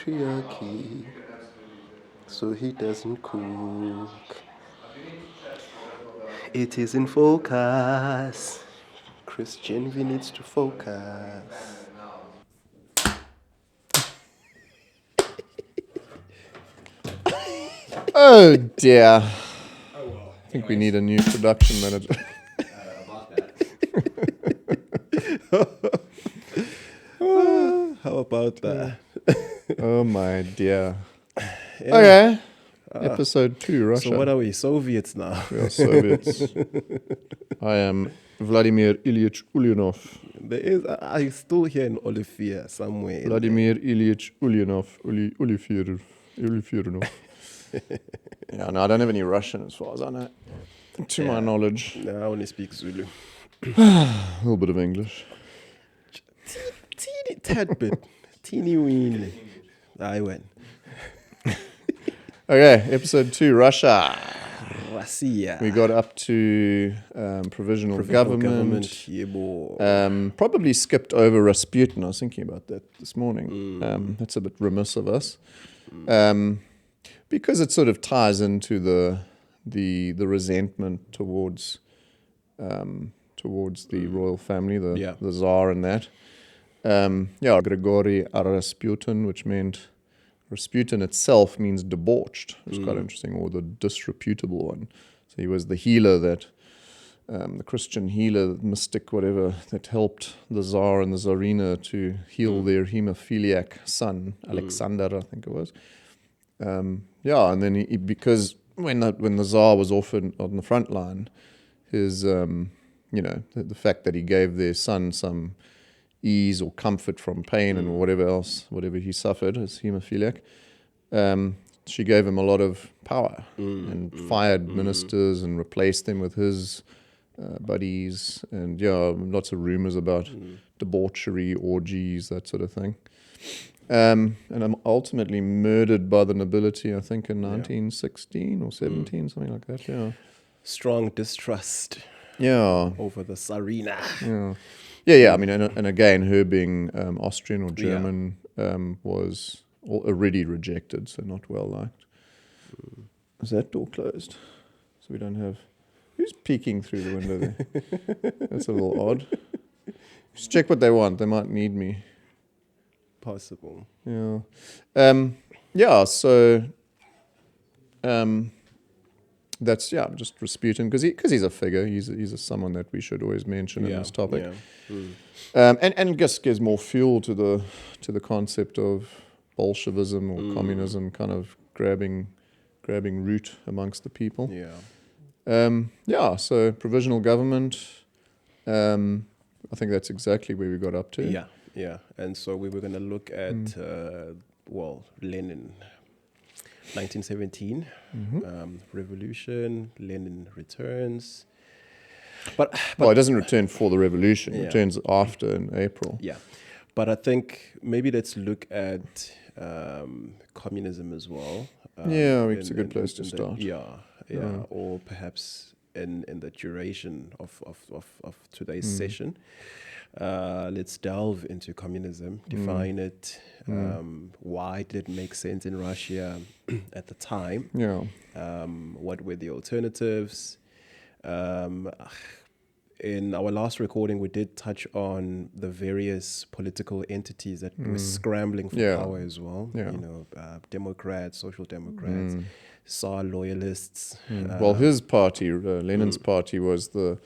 patriarchy, so he doesn't cook. It is in focus. Christian V needs to focus. Oh dear. I think we need a new production manager. How about that? Oh my dear. Okay. Episode 2, Russia. So what are we, Soviets now? We are Soviets. I am Vladimir Ilyich Ulyanov. There is, I still hear an Olivia somewhere. Vladimir Ilyich Ulyanov. Ulyanov. Yeah, no, I don't have any Russian as far as I know. To my knowledge. No, I only speak Zulu. A little bit of English. Teeny tad bit. Teeny weeny. I went. Okay, episode 2, Russia. Russia. We got up to provisional government. Probably skipped over Rasputin. I was thinking about that this morning. That's a bit remiss of us. Because it sort of ties into the resentment towards the royal family, the Tsar and that. Grigory Rasputin, which meant Rasputin itself means debauched, which is quite interesting, or the disreputable one. So he was the healer that, the Christian healer, mystic, whatever, that helped the Tsar and the Tsarina to heal their hemophiliac son, Alexander, I think it was. And then he because when the Tsar was often on the front line, his, the fact that he gave their son some ease or comfort from pain and whatever he suffered as hemophiliac, she gave him a lot of power and fired ministers and replaced them with his buddies, and lots of rumors about debauchery, orgies, that sort of thing. And I'm ultimately murdered by the nobility, I think in 1916 or 17, something like that. Yeah. Strong distrust. Yeah. Over the Tsarina. Yeah. Yeah. I mean, and again, her being Austrian or German was already rejected, so not well liked. Is that door closed? So we don't have. Who's peeking through the window there? That's a little odd. Just check what they want. They might need me. Possible. Yeah. So. That's just Rasputin because he's a figure. He's someone that we should always mention in this topic. And just gives more fuel to the concept of Bolshevism or communism kind of grabbing root amongst the people. So provisional government. I think that's exactly where we got up to. Yeah. And so we were going to look at Lenin. 1917, revolution, Lenin returns. But it doesn't return for the revolution. It returns after in April. Yeah. But I think maybe let's look at communism as well. It's a good place to start. Or perhaps in the duration of today's session. Let's delve into communism, define it. Why did it make sense in Russia at the time? What were the alternatives? In our last recording, we did touch on the various political entities that were scrambling for power as well. Democrats, social democrats, Tsar loyalists. Well, his party, Lenin's party, was the.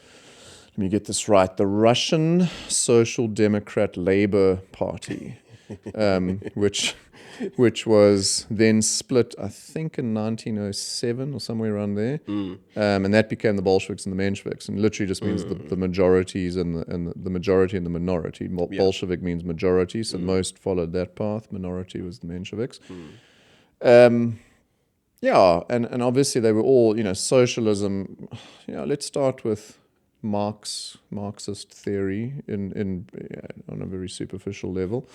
Let me get this right. The Russian Social Democrat Labour Party, which was then split, I think, in 1907 or somewhere around there, and that became the Bolsheviks and the Mensheviks, and literally just means the majorities and the majority and the minority. Bolshevik means majority, so most followed that path. Minority was the Mensheviks. And obviously they were all, socialism. Let's start with Marxist theory in on a very superficial level.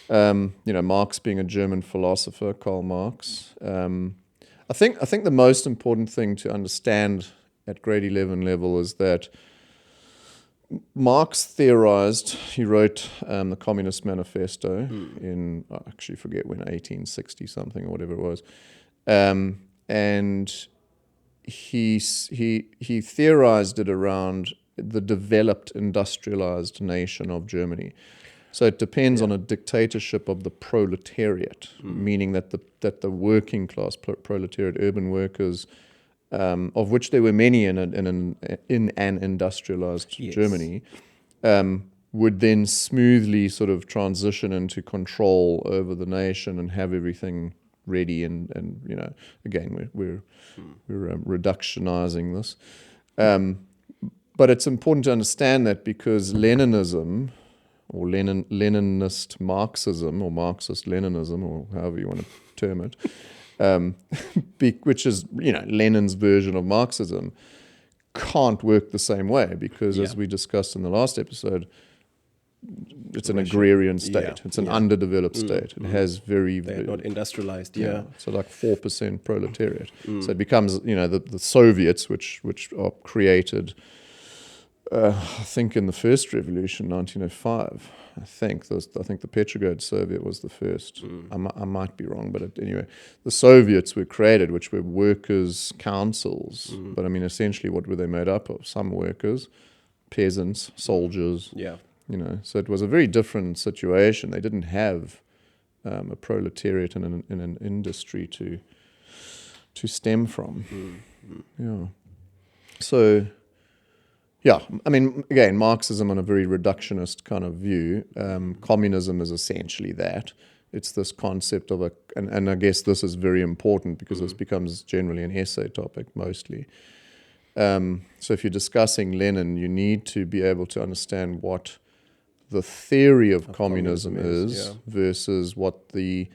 Marx being a German philosopher, Karl Marx. I think the most important thing to understand at grade 11 level is that Marx theorized, he wrote the Communist Manifesto in, I actually forget when, 1860 something or whatever it was. And he theorized it around the developed industrialized nation of Germany. So it depends on a dictatorship of the proletariat, meaning that the working class proletariat, urban workers, of which there were many in an industrialized Germany, would then smoothly sort of transition into control over the nation and have everything ready. And you know, again, we're reductionizing this. But it's important to understand that because Leninism, or Leninist Marxism, or Marxist-Leninism, or however you want to term it, which is, you know, Lenin's version of Marxism, can't work the same way because, as we discussed in the last episode, it's an agrarian state. It's an underdeveloped state. It has They're not industrialized. So like 4% proletariat. So it becomes, you know, the Soviets, which are created, I think in the first revolution, 1905. I think the Petrograd Soviet was the first. I might be wrong, but anyway, the Soviets were created, which were workers' councils. But I mean, essentially, what were they made up of? Some workers, peasants, soldiers. You know, so it was a very different situation. They didn't have a proletariat in an industry to stem from. So. Yeah, I mean, again, Marxism on a very reductionist kind of view. Communism is essentially that. It's this concept of and I guess this is very important because this becomes generally an essay topic mostly. So if you're discussing Lenin, you need to be able to understand what the theory of communism is versus what the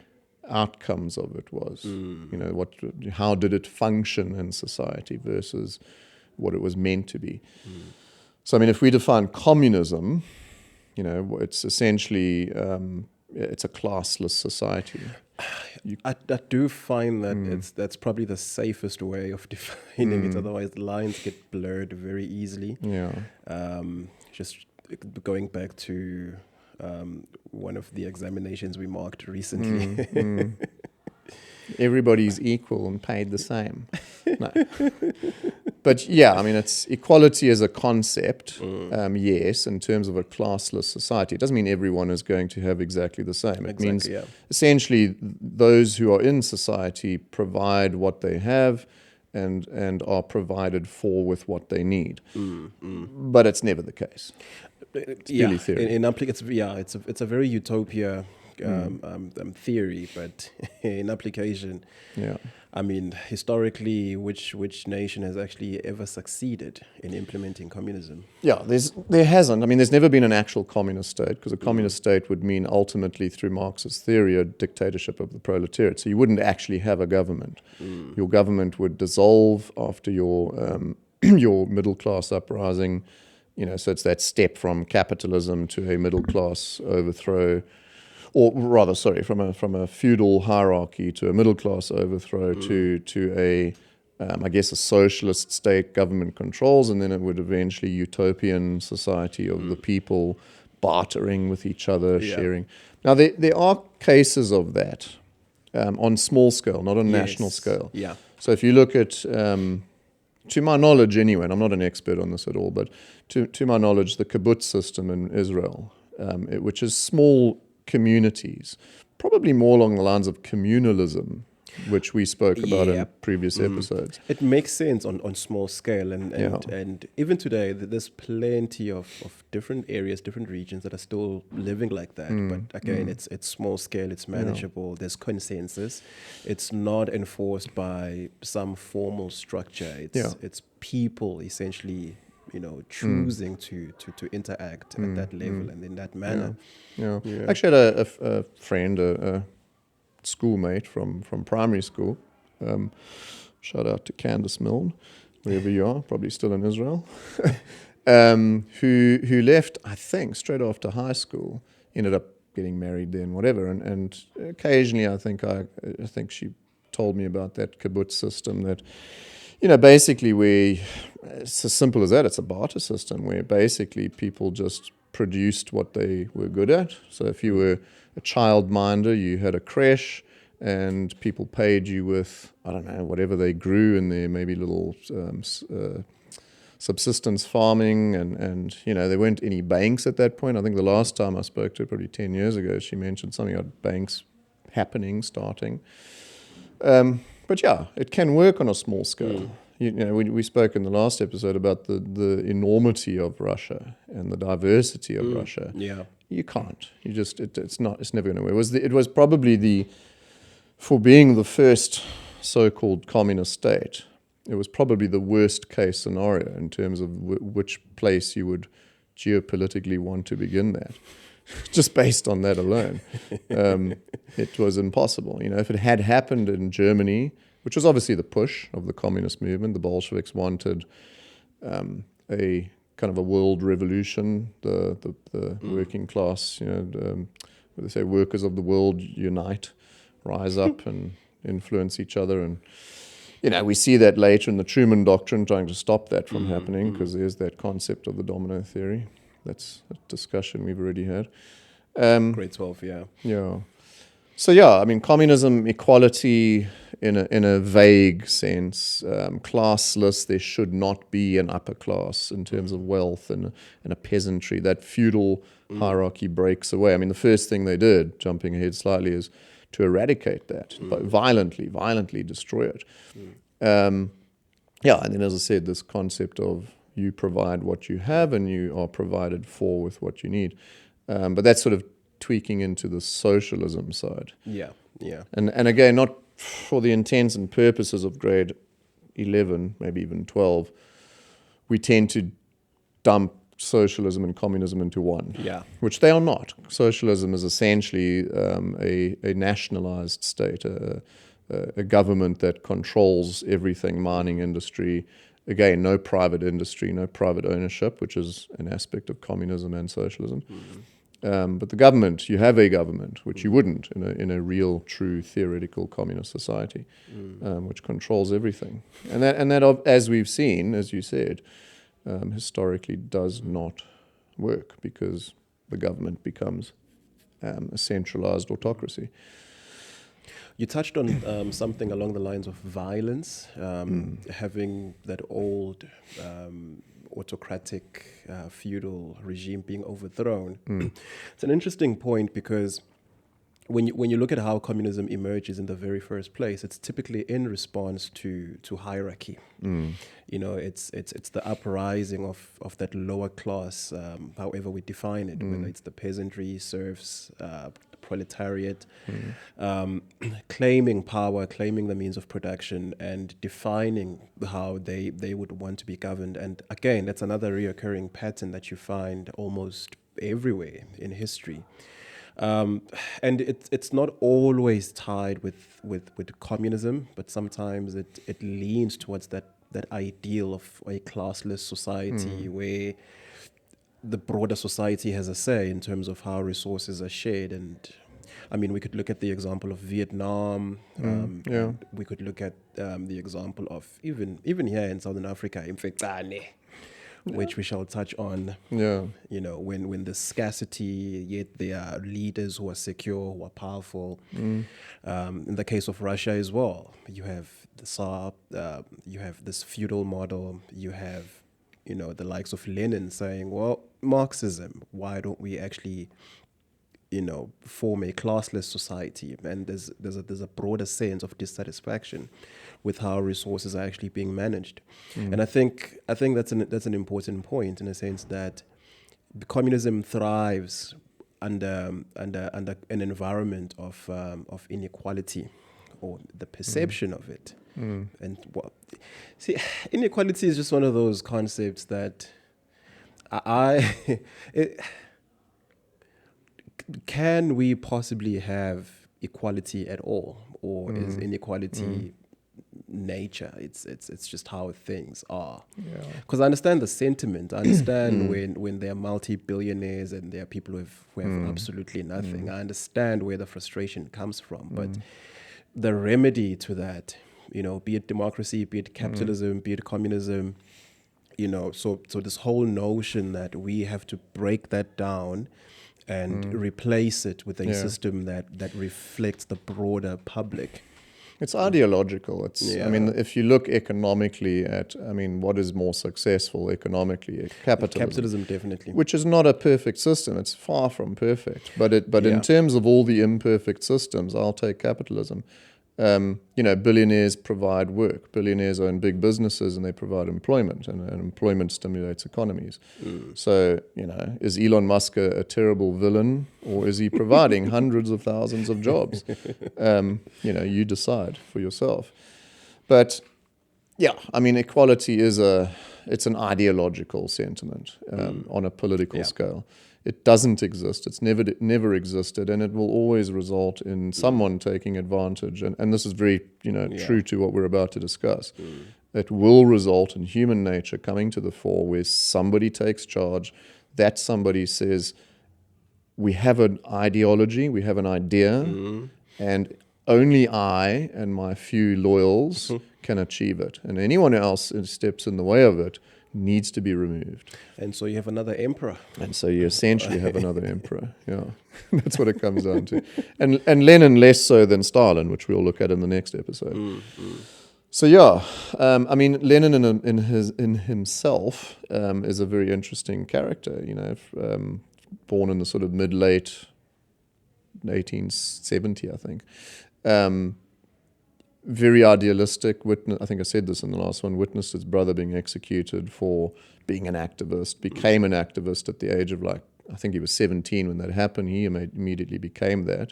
outcomes of it was. You know, how did it function in society versus what it was meant to be. So, I mean, if we define communism, you know, it's essentially, it's a classless society. I do find that that's probably the safest way of defining it. Otherwise, the lines get blurred very easily. Just going back to one of the examinations we marked recently. Everybody's equal and paid the same. No. But yeah, I mean, it's equality as a concept, yes, in terms of a classless society. It doesn't mean everyone is going to have exactly the same. It means essentially those who are in society provide what they have and are provided for with what they need. But it's never the case. It's purely theory. It's a very utopia theory, but in application, I mean, historically, which nation has actually ever succeeded in implementing communism? Yeah, there hasn't. I mean, there's never been an actual communist state, because a communist state would mean ultimately, through Marxist theory, a dictatorship of the proletariat. So you wouldn't actually have a government. Your government would dissolve after your your middle class uprising. You know, so it's that step from capitalism to a middle class overthrow. Or rather, from a feudal hierarchy to a middle class overthrow to a, I guess, a socialist state government controls, and then it would eventually utopian society of the people bartering with each other, sharing. Now, there are cases of that on small scale, not on national scale. So if you look at, to my knowledge anyway, and I'm not an expert on this at all, but to my knowledge, the kibbutz system in Israel, which is small communities, probably more along the lines of communalism, which we spoke about in previous episodes. It makes sense on small scale, and even today there's plenty of different areas, different regions that are still living like that. But again, it's small scale, it's manageable, there's consensus, it's not enforced by some formal structure. It's people essentially, you know, choosing to interact at that level and in that manner. I actually had a friend, a schoolmate from primary school. Shout out to Candace Milne, wherever you are, probably still in Israel. Who left, I think, straight after high school. Ended up getting married then, whatever. And occasionally, I think she told me about that kibbutz system that basically it's as simple as that. It's a barter system where basically people just produced what they were good at. So if you were a childminder, you had a creche, and people paid you with, I don't know, whatever they grew in their maybe little subsistence farming, and there weren't any banks at that point. I think the last time I spoke to her, probably 10 years ago, she mentioned something about banks starting. But yeah, it can work on a small scale. We spoke in the last episode about the enormity of Russia and the diversity of Russia. Yeah. You can't. It's never going to work. It was probably for being the first so-called communist state, it was probably the worst case scenario in terms of which place you would geopolitically want to begin that. Just based on that alone, it was impossible. If it had happened in Germany, which was obviously the push of the communist movement, the Bolsheviks wanted a kind of a world revolution, the working class, what they say, workers of the world unite, rise up and influence each other. And, we see that later in the Truman Doctrine, trying to stop that from happening, because there's that concept of the domino theory. That's a discussion we've already had. Grade 12, yeah. Yeah. So yeah, communism, equality in a vague sense, classless. There should not be an upper class in terms of wealth and a peasantry. That feudal hierarchy breaks away. The first thing they did, jumping ahead slightly, is to eradicate that, but violently destroy it. And then as I said, this concept of you provide what you have and you are provided for with what you need. But that's sort of tweaking into the socialism side. Yeah. And again, not for the intents and purposes of grade 11, maybe even 12, we tend to dump socialism and communism into one, which they are not. Socialism is essentially a nationalized state, a government that controls everything, mining industry. Again, no private industry, no private ownership, which is an aspect of communism and socialism. But the government, you have a government, which you wouldn't in a real, true, theoretical communist society, which controls everything. And that, as we've seen, as you said, historically does not work, because the government becomes a centralized autocracy. You touched on something along the lines of violence, having that old autocratic feudal regime being overthrown. It's an interesting point, because when you look at how communism emerges in the very first place, it's typically in response to hierarchy. It's the uprising of that lower class, however we define it, whether it's the peasantry, serfs, proletariat, claiming power, claiming the means of production, and defining how they would want to be governed. And again, that's another reoccurring pattern that you find almost everywhere in history. And it's not always tied with communism, but sometimes it leans towards that ideal of a classless society where the broader society has a say in terms of how resources are shared. And we could look at the example of Vietnam. We could look at the example of even here in Southern Africa, which we shall touch on. When the scarcity, yet there are leaders who are secure, who are powerful. In the case of Russia as well, you have the Tsar, you have this feudal model, you have the likes of Lenin saying, well, Marxism, why don't we actually form a classless society? And there's a broader sense of dissatisfaction with how resources are actually being managed. And I think that's an important point, in a sense that communism thrives under an environment of inequality, or the perception of it. And inequality is just one of those concepts that can we possibly have equality at all, or is inequality nature? It's just how things are. Because I understand the sentiment. I understand when there are multi-billionaires and there are people who have absolutely nothing. I understand where the frustration comes from, but the remedy to that be it democracy, be it capitalism, be it communism, so this whole notion that we have to break that down and replace it with a system that reflects the broader public. It's ideological. I mean, if you look economically at, what is more successful economically? Capitalism. Capitalism, definitely. Which is not a perfect system. It's far from perfect. But in terms of all the imperfect systems, I'll take capitalism. Billionaires provide work. Billionaires own big businesses and they provide employment, and employment stimulates economies. So, is Elon Musk a terrible villain, or is he providing hundreds of thousands of jobs? You decide for yourself. But equality it's an ideological sentiment on a political scale. It doesn't exist. It's never existed, and it will always result in someone taking advantage. And this is very, true to what we're about to discuss. It will result in human nature coming to the fore, where somebody takes charge. That somebody says, "We have an ideology, we have an idea, and only I and my few loyals can achieve it. And anyone else who steps in the way of it needs to be removed." And so you have another emperor. And so you essentially have another emperor. Yeah, that's what it comes down to. And Lenin less so than Stalin, which we'll look at in the next episode. So Lenin in himself is a very interesting character. Born in the sort of mid-late 1870, I think. Very idealistic. I think I said this in the last one. Witnessed his brother being executed for being an activist. Became an activist at the age of I think he was 17 when that happened. He immediately became that.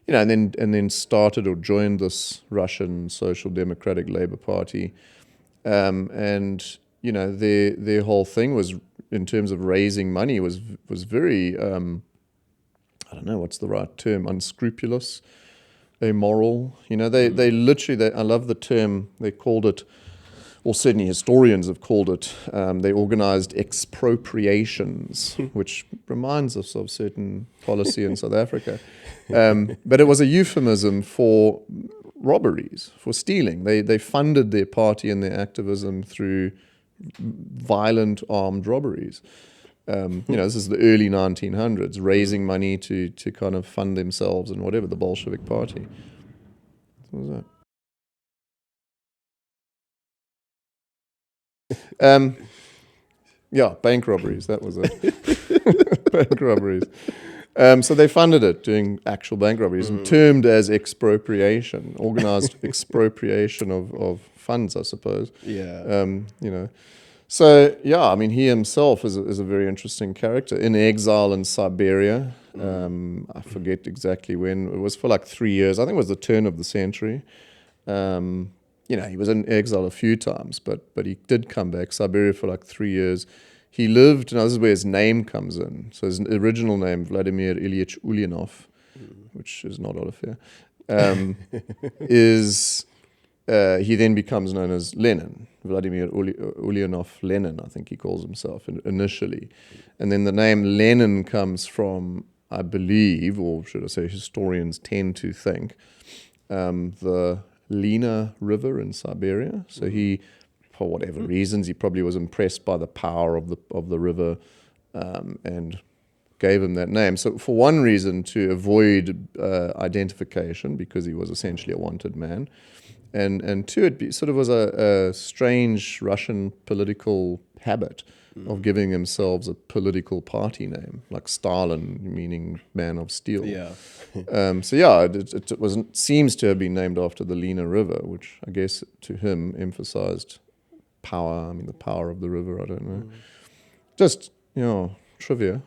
And then started or joined this Russian Social Democratic Labour Party. Their whole thing was, in terms of raising money, was very I don't know what's the right term, unscrupulous, amoral. They literally, I love the term, they called it, or certainly historians have called it, they organized expropriations, which reminds us of certain policy in South Africa. But it was a euphemism for robberies, for stealing. They funded their party and their activism through violent armed robberies. This is the early 1900s, raising money to kind of fund themselves and whatever, the Bolshevik Party. What was that? Bank robberies, that was it. Bank robberies. So they funded it, doing actual bank robberies, and termed as expropriation, organized expropriation of funds, I suppose. So, he himself is a very interesting character. In exile in Siberia, I forget exactly when. It was for 3 years. I think it was the turn of the century. He was in exile a few times, but he did come back. Siberia for 3 years. He lived, and this is where his name comes in. So his original name, Vladimir Ilyich Ulyanov, which is not Olivier, he then becomes known as Lenin. Vladimir Ulyanov Lenin, I think he calls himself initially. And then the name Lenin comes from, I believe, or should I say historians tend to think, the Lena River in Siberia. So he, for whatever reasons, he probably was impressed by the power of the river and gave him that name. So for one reason, to avoid identification, because he was essentially a wanted man. And two, it sort of was a strange Russian political habit of giving themselves a political party name, like Stalin, meaning man of steel. It seems to have been named after the Lena River, which I guess to him emphasized power. The power of the river, I don't know. Just, trivia.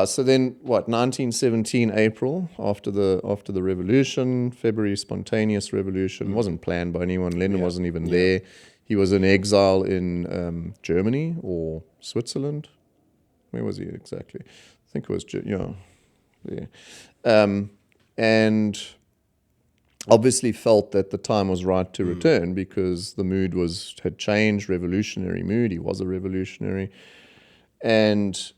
So then 1917 April, after the revolution, February spontaneous revolution, wasn't planned by anyone. Lenin wasn't even there. He was in exile in Germany or Switzerland. Where was he exactly? I think it was there. And obviously felt that the time was right to return, because the mood had changed, revolutionary mood. He was a revolutionary, and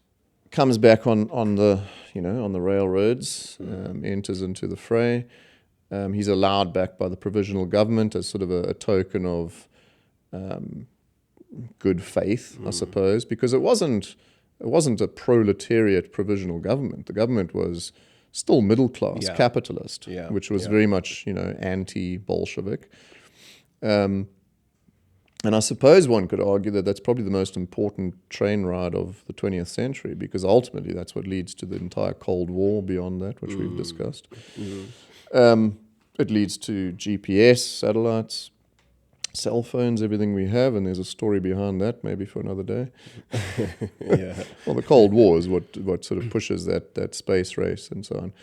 comes back on the railroads, enters into the fray, He's allowed back by the provisional government as sort of a token of good faith, I suppose, because it wasn't a proletariat provisional government. The government was still middle class, capitalist, which was very much, anti-Bolshevik. And I suppose one could argue that that's probably the most important train ride of the 20th century, because ultimately that's what leads to the entire Cold War beyond that, which we've discussed. It leads to GPS, satellites, cell phones, everything we have, and there's a story behind that, maybe for another day. Well, the Cold War is what sort of pushes that space race and so on.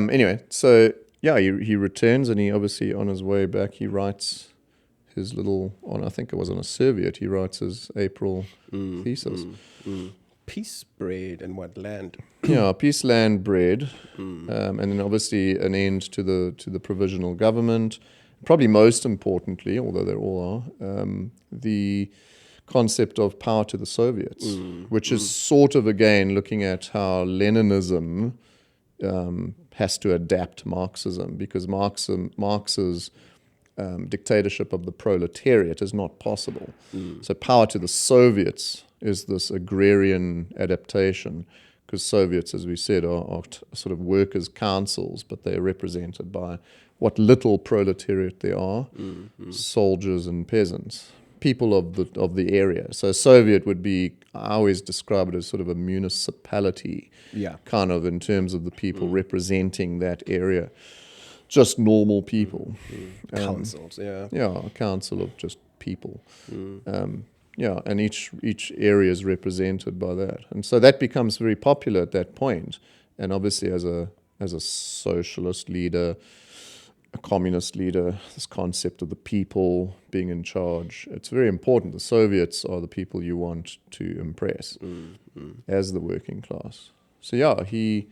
Anyway, so he returns, and he obviously on his way back he writes his I think it was on a serviette, he writes his April thesis. Peace, bread, and what land? Peace, land, bread, and then obviously an end to the provisional government. Probably most importantly, although they all are, the concept of power to the Soviets, which is sort of, again, looking at how Leninism has to adapt Marxism, because Marx's dictatorship of the proletariat is not possible. So power to the Soviets is this agrarian adaptation, because Soviets, as we said, are sort of workers' councils, but they are represented by what little proletariat there are, soldiers and peasants, people of the area. So Soviet would be, I always describe it as sort of a municipality, kind of in terms of the people representing that area, just normal people. Councils, a council of just people. And each area is represented by that, and so that becomes very popular at that point. And obviously, as a socialist leader, a communist leader, this concept of the people being in charge, it's very important. The Soviets are the people you want to impress as the working class. So he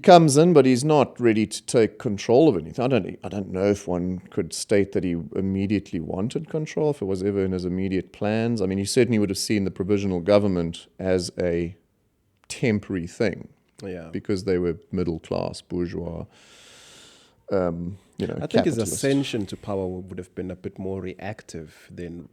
comes in, but he's not ready to take control of anything. I don't know if one could state that he immediately wanted control, if it was ever in his immediate plans. I mean, he certainly would have seen the provisional government as a temporary thing, because they were middle class, bourgeois. I think his ascension to power would have been a bit more reactive than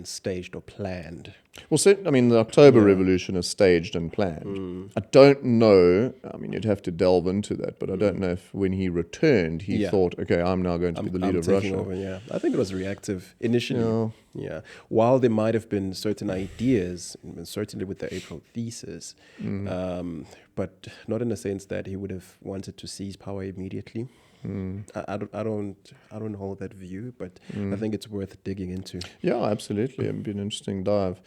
staged or planned. Well, the October Revolution is staged and planned. I don't know, you'd have to delve into that, but I don't know if when he returned, he thought, okay, I'm now going to be the leader of Russia. Over, I think it was reactive initially. While there might have been certain ideas, certainly with the April thesis, but not in the sense that he would have wanted to seize power immediately. I don't hold that view, but I think it's worth digging into. Yeah, absolutely. It'd be an interesting dive.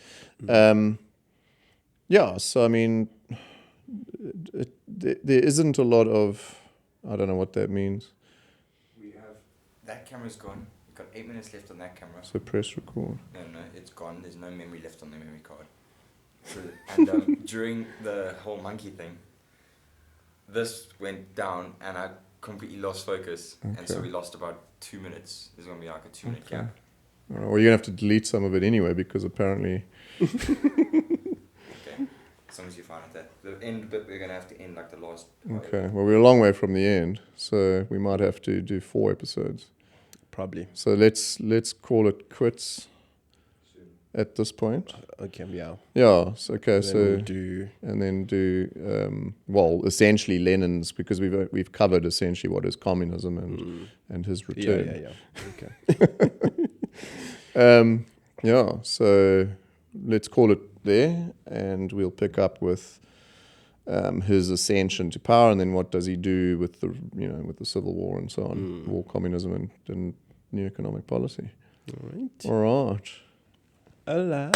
So there isn't a lot of, I don't know what that means. We have, that camera's gone. We've got 8 minutes left on that camera. So press record. No, it's gone. There's no memory left on the memory card. And during the whole monkey thing, this went down and I completely lost focus, and so we lost about 2 minutes. There's going to be like a 2-minute gap. Well, you're going to have to delete some of it anyway, because apparently... Okay, as long as you're fine with that. The end bit, we're going to have to end like the last... Okay, well, we're a long way from the end, so we might have to do 4 episodes. Probably. So let's call it quits at this point. Okay, yeah. Yeah, so, okay, and so... then do... essentially Lenin's, because we've covered essentially what is communism and his return. Okay. So let's call it there, and we'll pick up with his ascension to power, and then what does he do with the Civil War and so on, war, communism, and new economic policy. All right. Allah.